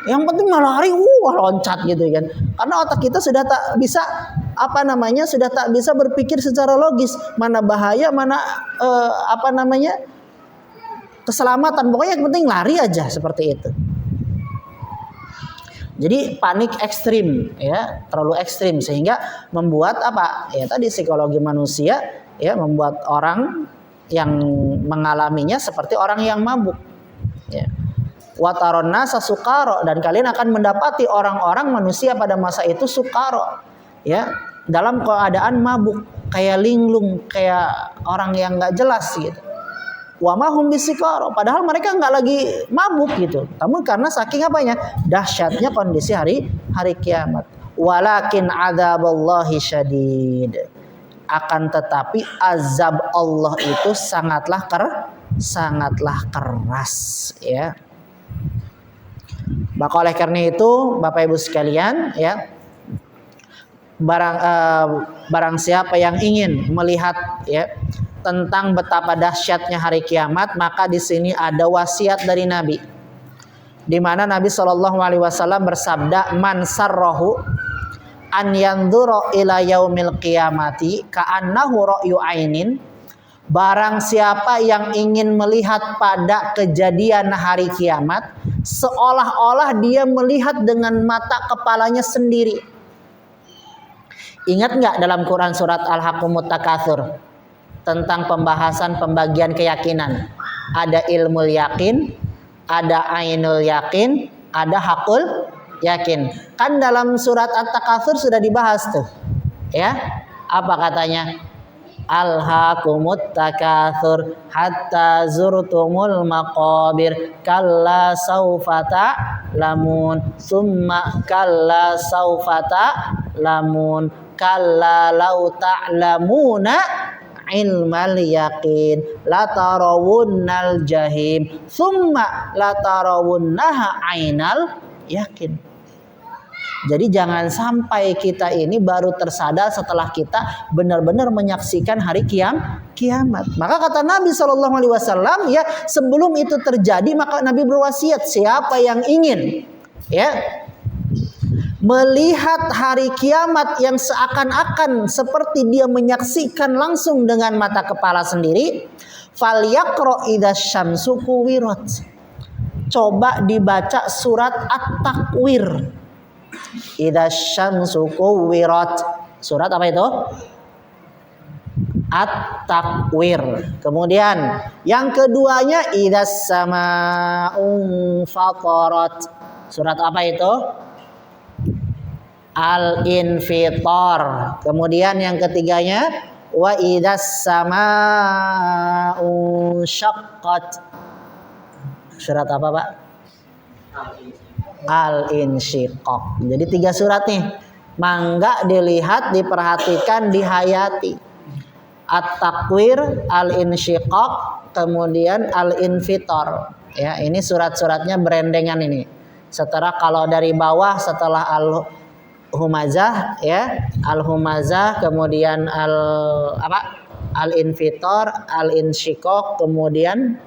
Yang penting malah lari, loncat gitu kan. Karena otak kita sudah tak bisa sudah tak bisa berpikir secara logis, mana bahaya, mana keselamatan. Pokoknya yang penting lari aja, seperti itu. Jadi panik ekstrim, ya, terlalu ekstrim sehingga membuat apa? Ya tadi psikologi manusia, ya, membuat orang yang mengalaminya seperti orang yang mabuk. Ya. Wataron nasa sukaro, dan kalian akan mendapati orang-orang manusia pada masa itu sukaro, ya, dalam keadaan mabuk, kayak linglung, kayak orang yang nggak jelas gitu. Wa mahum bisikaro, padahal mereka nggak lagi mabuk gitu, namun karena saking apanya? Dahsyatnya kondisi hari kiamat. Walakin adzaballahi syadid, akan tetapi azab Allah itu sangatlah keras, ya. Maka oleh karena itu Bapak Ibu sekalian, ya, barang siapa yang ingin melihat, ya, tentang betapa dahsyatnya hari kiamat, maka di sini ada wasiat dari Nabi, di mana Nabi Shallallahu Alaihi Wasallam bersabda, "Man sarrohu an yanzura ila yaumil qiyamati ka'annahu ra'yu ainin." Barang siapa yang ingin melihat pada kejadian hari kiamat seolah-olah dia melihat dengan mata kepalanya sendiri. Ingat nggak dalam Quran surat Al-Haqqumut Takatsur tentang pembahasan pembagian keyakinan? Ada ilmul yakin, ada ainul yakin, ada hakul yakin. Kan dalam surat At-Takatsur sudah dibahas tuh. Ya. Apa katanya? Alhaakumut takatsur hatta zurtumul maqabir kalla saufa ta'lamun summa kalla saufa ta'lamun kalla law ta'lamuna ilmal yaqin latarawunnal jahim summa latarawunnaha ainal yakin. Jadi jangan sampai kita ini baru tersadar setelah kita benar-benar menyaksikan hari kiamat. Maka kata Nabi SAW, ya sebelum itu terjadi maka Nabi berwasiat, siapa yang ingin ya melihat hari kiamat yang seakan-akan seperti dia menyaksikan langsung dengan mata kepala sendiri, falyaqra idza syamsu kuwirat. Coba dibaca surat At-Takwir. Idza syamsu kuwirat. Surat apa itu? At-Takwir. Kemudian yang keduanya idza samaa'u fatarat. Surat apa itu? Al-Infitar. Kemudian yang ketiganya wa idza samaa'u syaqqat. Surat apa, Pak? Al-Insyiqaq. Jadi 3 surat nih. Mangga dilihat, diperhatikan, dihayati. At-Takwir, Al-Insyiqaq, kemudian Al-Infitar. Ya, ini surat-suratnya berendengan ini. Setelah kalau dari bawah setelah Al-Humazah ya, Al-Humazah, kemudian Al-Infitar, Al-Insyiqaq, kemudian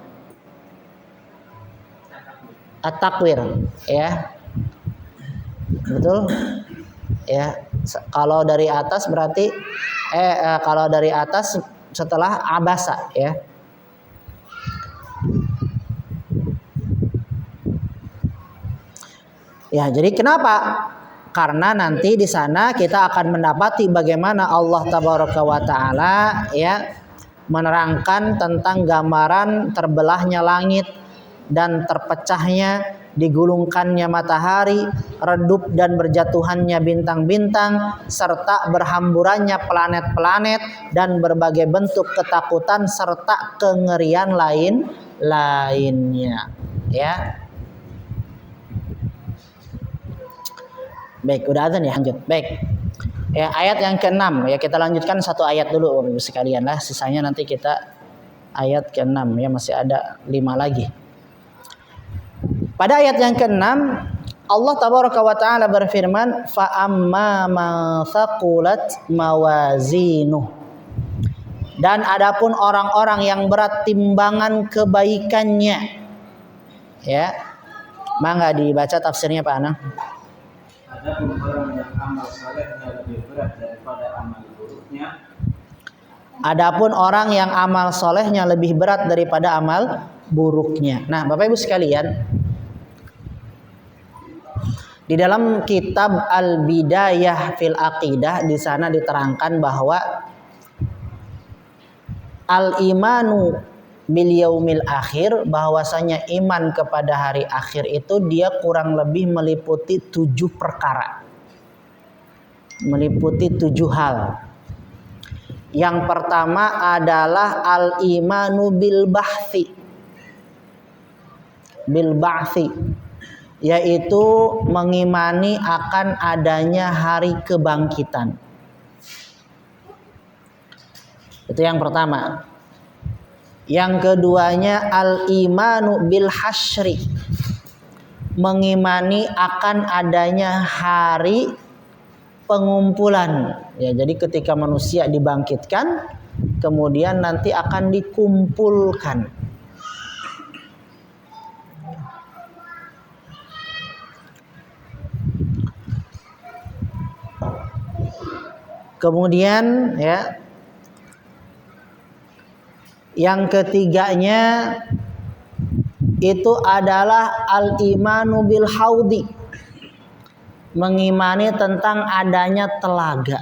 At-Takwir ya. Betul? Ya. Kalau dari atas berarti kalau dari atas setelah Abasa ya. Ya, jadi kenapa? Karena nanti di sana kita akan mendapati bagaimana Allah Tabaraka wa Ta'ala ya menerangkan tentang gambaran terbelahnya langit dan terpecahnya, digulungkannya matahari, redup dan berjatuhannya bintang-bintang, serta berhamburannya planet-planet dan berbagai bentuk ketakutan serta kengerian lainnya. Ya. Baik, udah azan ya, lanjut. Baik. Ya, ayat yang ke-6 ya, kita lanjutkan satu ayat dulu Bapak Ibu sekalian lah, sisanya nanti kita ayat ke-6 ya, masih ada 5 lagi. Pada ayat yang ke-6 Allah Tabaraka wa Ta'ala berfirman, fa amma man thaqulat mawazinuh. Dan adapun orang-orang yang berat timbangan kebaikannya. Ya. Mangga dibaca tafsirnya Pak Anang. Adapun orang yang amal salehnya lebih berat daripada amal buruknya. Adapun orang yang amal solehnya lebih berat daripada amal buruknya. Nah, Bapak Ibu sekalian, di dalam kitab Al-Bidayah fil Aqidah di sana diterangkan bahwa al-imanu bil yaumil akhir, bahwasanya iman kepada hari akhir itu dia kurang lebih meliputi 7 perkara. Meliputi 7 hal. Yang pertama adalah al-imanu bil ba'tsi. Bil ba'tsi, yaitu mengimani akan adanya hari kebangkitan. Itu yang pertama. Yang keduanya al-imanu bil hasyri, mengimani akan adanya hari pengumpulan. Ya, jadi ketika manusia dibangkitkan, kemudian nanti akan dikumpulkan. Kemudian ya, yang ketiganya itu adalah al-imanu bil haudi, mengimani tentang adanya telaga.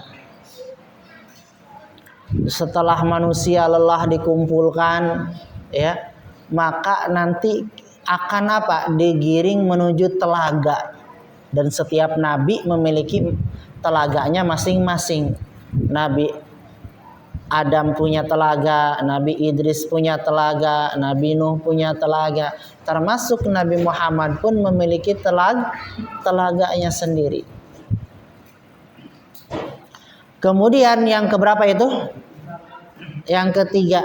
Setelah manusia lelah dikumpulkan ya, maka nanti akan apa? Digiring menuju telaga. Dan setiap nabi memiliki telaganya masing-masing. Nabi Adam punya telaga, Nabi Idris punya telaga, Nabi Nuh punya telaga, termasuk Nabi Muhammad pun memiliki telaganya sendiri. Kemudian yang keberapa itu? Yang ketiga,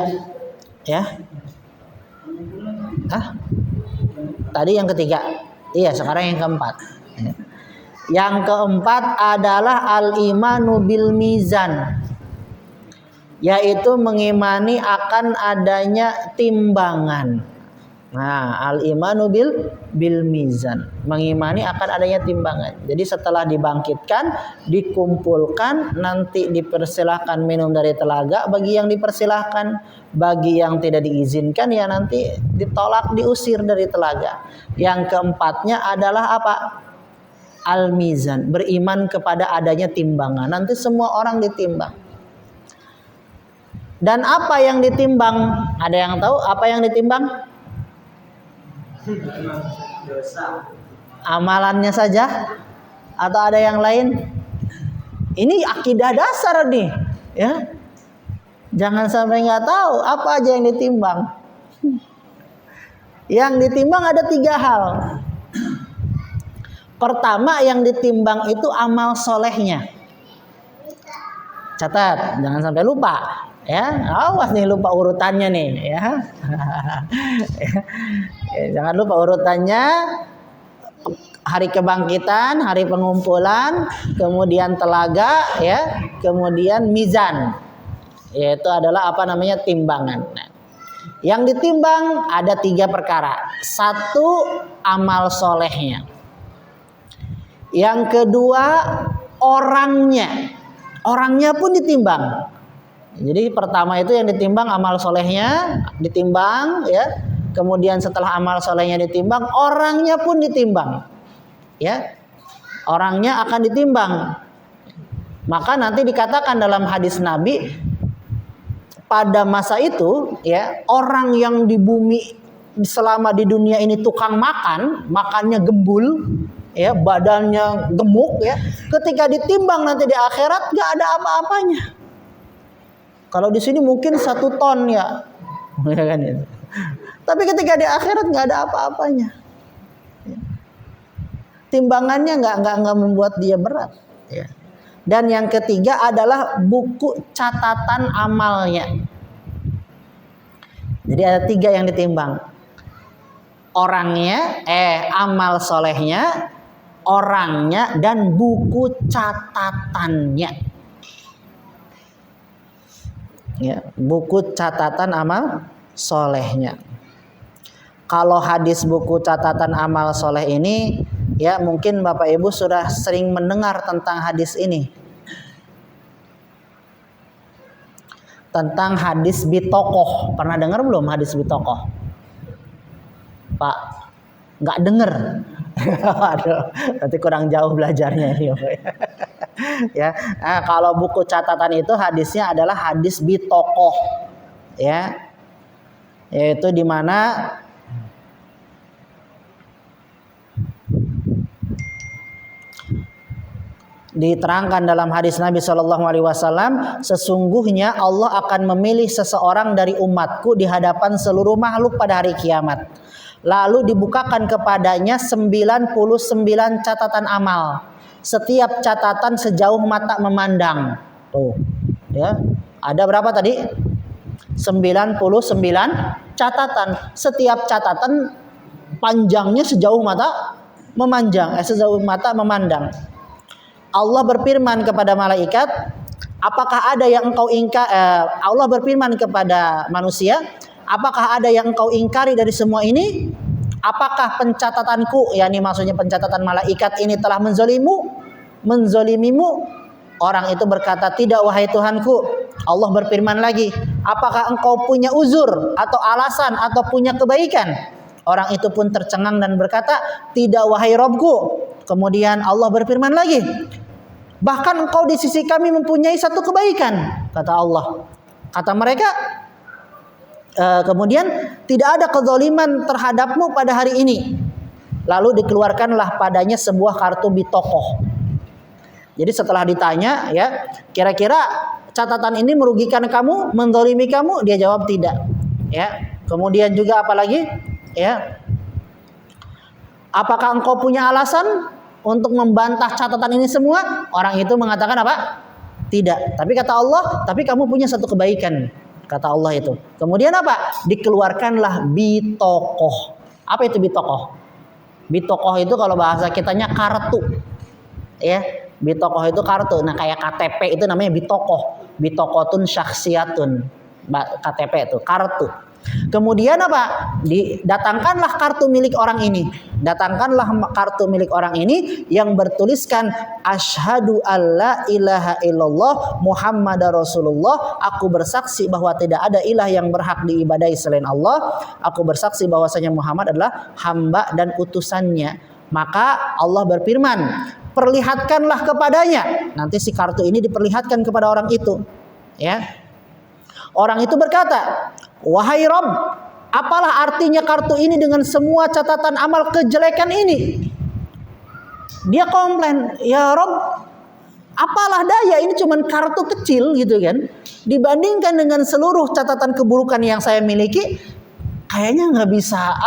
ya? Tadi yang ketiga, iya. Sekarang yang keempat. Yang keempat adalah al-imanu bil mizan, yaitu mengimani akan adanya timbangan. Nah, al-imanu bil mizan, mengimani akan adanya timbangan. Jadi setelah dibangkitkan, dikumpulkan, nanti dipersilahkan minum dari telaga bagi yang dipersilahkan, bagi yang tidak diizinkan ya nanti ditolak, diusir dari telaga. Yang keempatnya adalah apa? Al-mizan, beriman kepada adanya timbangan. Nanti semua orang ditimbang. Dan apa yang ditimbang? Ada yang tahu apa yang ditimbang? Amalannya saja atau ada yang lain? Ini akidah dasar nih, ya. Jangan sampai nggak tahu apa aja yang ditimbang. Yang ditimbang ada 3 hal. Pertama yang ditimbang itu amal solehnya. Catat, jangan sampai lupa. Ya, awas nih lupa urutannya nih, ya. Jangan lupa urutannya: hari kebangkitan, hari pengumpulan, kemudian telaga, ya, kemudian mizan, yaitu adalah apa namanya, timbangan. Nah, yang ditimbang ada 3 perkara. 1, amal solehnya. Yang kedua, orangnya pun ditimbang. Jadi pertama itu yang ditimbang amal solehnya, ditimbang, ya. Kemudian setelah amal solehnya ditimbang, orangnya pun ditimbang, ya. Orangnya akan ditimbang. Maka nanti dikatakan dalam hadis Nabi, pada masa itu, ya, orang yang di bumi selama di dunia ini tukang makan, makannya gembul, ya, badannya gemuk, ya, ketika ditimbang nanti di akhirat nggak ada apa-apanya. Kalau di sini mungkin 1 ton, ya, kan itu. Tapi ketika di akhirat nggak ada apa-apanya. Timbangannya nggak membuat dia berat. Ya. Dan yang ketiga adalah buku catatan amalnya. Jadi ada 3 yang ditimbang. Orangnya, amal solehnya, orangnya, dan buku catatannya. Ya, buku catatan amal solehnya. Kalau hadis buku catatan amal soleh ini, ya, mungkin Bapak Ibu sudah sering mendengar tentang hadis ini. Tentang hadis bitokoh. Pernah dengar belum hadis bitokoh? Pak, nggak denger. Aduh, nanti kurang jauh belajarnya ini. Ya, nah, kalau buku catatan itu hadisnya adalah hadis bitokoh, ya, yaitu di mana diterangkan dalam hadis Nabi Shallallahu Alaihi Wasallam, sesungguhnya Allah akan memilih seseorang dari umatku di hadapan seluruh makhluk pada hari kiamat. Lalu dibukakan kepadanya 99 catatan amal. Setiap catatan sejauh mata memandang. Tuh, ya. Ada berapa tadi? 99 catatan. Setiap catatan panjangnya sejauh mata memandang. Allah berfirman kepada malaikat, apakah ada yang engkau Allah berfirman kepada manusia, apakah ada yang engkau ingkari dari semua ini? Apakah pencatatanku, yakni maksudnya pencatatan malaikat ini telah menzolimimu? Orang itu berkata, tidak wahai Tuhanku. Allah berfirman lagi, apakah engkau punya uzur atau alasan atau punya kebaikan? Orang itu pun tercengang dan berkata, tidak wahai Robku. Kemudian Allah berfirman lagi, bahkan engkau di sisi kami mempunyai satu kebaikan, kata Allah. Kata mereka, kemudian tidak ada kezaliman terhadapmu pada hari ini. Lalu dikeluarkanlah padanya sebuah kartu bitokoh. Jadi setelah ditanya, ya, kira-kira catatan ini merugikan kamu, menzalimi kamu? Dia jawab tidak. Ya. Kemudian juga apa lagi? Ya. Apakah engkau punya alasan untuk membantah catatan ini semua? Orang itu mengatakan apa? Tidak. Tapi kata Allah, tapi kamu punya satu kebaikan. Kata Allah itu. Kemudian apa? Dikeluarkanlah bitokoh. Apa itu bitokoh? Bitokoh itu kalau bahasa kitanya kartu. Ya, bitokoh itu kartu. Nah, kayak KTP itu namanya bitokoh. Bitokotun syakhsiyatun. KTP itu kartu. Kemudian apa? Datangkanlah kartu milik orang ini. Datangkanlah kartu milik orang ini yang bertuliskan asyhadu alla ilaha illallah Muhammadar Rasulullah. Aku bersaksi bahwa tidak ada ilah yang berhak diibadahi selain Allah. Aku bersaksi bahwasanya Muhammad adalah hamba dan utusannya. Maka Allah berfirman, perlihatkanlah kepadanya. Nanti si kartu ini diperlihatkan kepada orang itu. Ya. Orang itu berkata, wahai Rob, apalah artinya kartu ini dengan semua catatan amal kejelekan ini? Dia komplain, ya Rob, apalah daya, ini cuma kartu kecil gitu kan. Dibandingkan dengan seluruh catatan keburukan yang saya miliki, kayaknya nggak bisa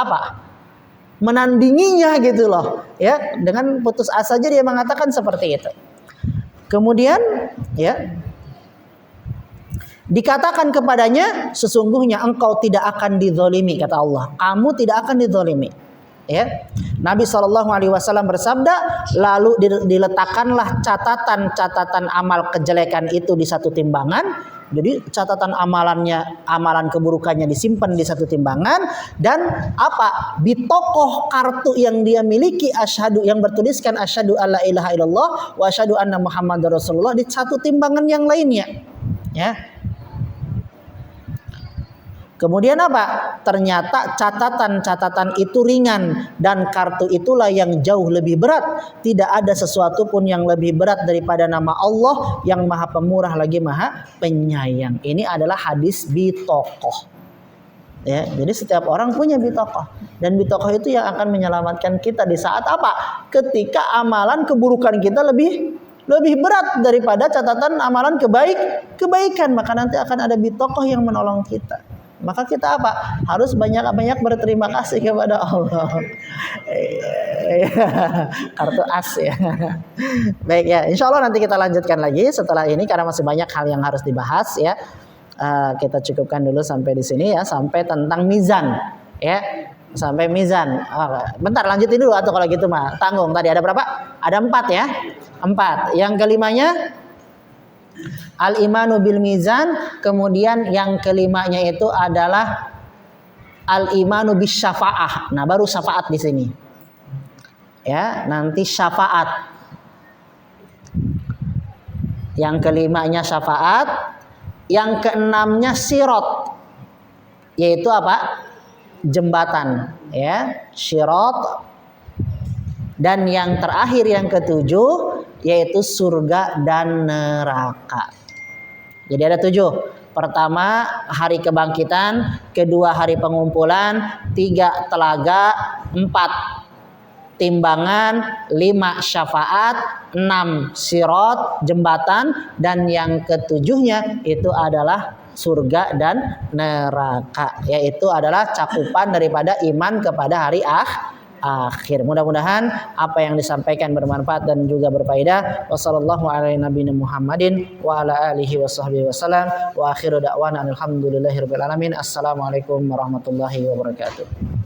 menandinginya gitu loh. Ya, dengan putus asa aja dia mengatakan seperti itu. Kemudian, ya, dikatakan kepadanya, sesungguhnya engkau tidak akan dizalimi, kata Allah. Kamu tidak akan dizalimi. Ya. Nabi SAW bersabda, lalu diletakkanlah catatan amal kejelekan itu di satu timbangan. Jadi catatan amalan keburukannya disimpan di satu timbangan, dan apa? Bitokoh kartu yang dia miliki asyhadu, yang bertuliskan asyhadu alla ilaha illallah wa asyhadu anna Muhammadar Rasulullah, di satu timbangan yang lainnya. Ya. Kemudian apa? Ternyata catatan itu ringan, dan kartu itulah yang jauh lebih berat. Tidak ada sesuatu pun yang lebih berat daripada nama Allah yang Maha Pemurah lagi Maha Penyayang. Ini adalah hadis bitokoh. Ya, jadi setiap orang punya bitokoh, dan bitokoh itu yang akan menyelamatkan kita di saat apa? Ketika amalan keburukan kita lebih berat daripada catatan amalan kebaikan, maka nanti akan ada bitokoh yang menolong kita. Maka kita apa? Harus banyak-banyak berterima kasih kepada Allah. Kartu as ya. Baik ya, insya Allah nanti kita lanjutkan lagi setelah ini karena masih banyak hal yang harus dibahas ya. Kita cukupkan dulu sampai di sini ya, sampai tentang mizan ya. Sampai mizan. Bentar lanjutin dulu atau kalau gitu mah tanggung. Tadi ada berapa? Ada 4 ya. 4. Yang kelimanya al-imanu bil mizan. Kemudian yang kelimanya itu adalah al-imanu bis syafa'ah. Nah, baru syafaat di sini. Ya, nanti syafaat. Yang kelimanya syafaat. Yang keenamnya sirot. Yaitu apa? Jembatan, ya, sirot. Dan yang terakhir yang ketujuh yaitu surga dan neraka. Jadi ada 7. Pertama hari kebangkitan, kedua hari pengumpulan, 3 telaga, 4 timbangan, 5 syafaat, 6 sirot jembatan, dan yang ketujuhnya itu adalah surga dan neraka, yaitu adalah cakupan daripada iman kepada hari akhir. Mudah-mudahan apa yang disampaikan bermanfaat dan juga berfaedah. Wassallallahu ala nabiyina Muhammadin wa ala alihi washabbihi wasallam wa akhiru da'wana alhamdulillahirabbil alamin. Assalamualaikum warahmatullahi wabarakatuh.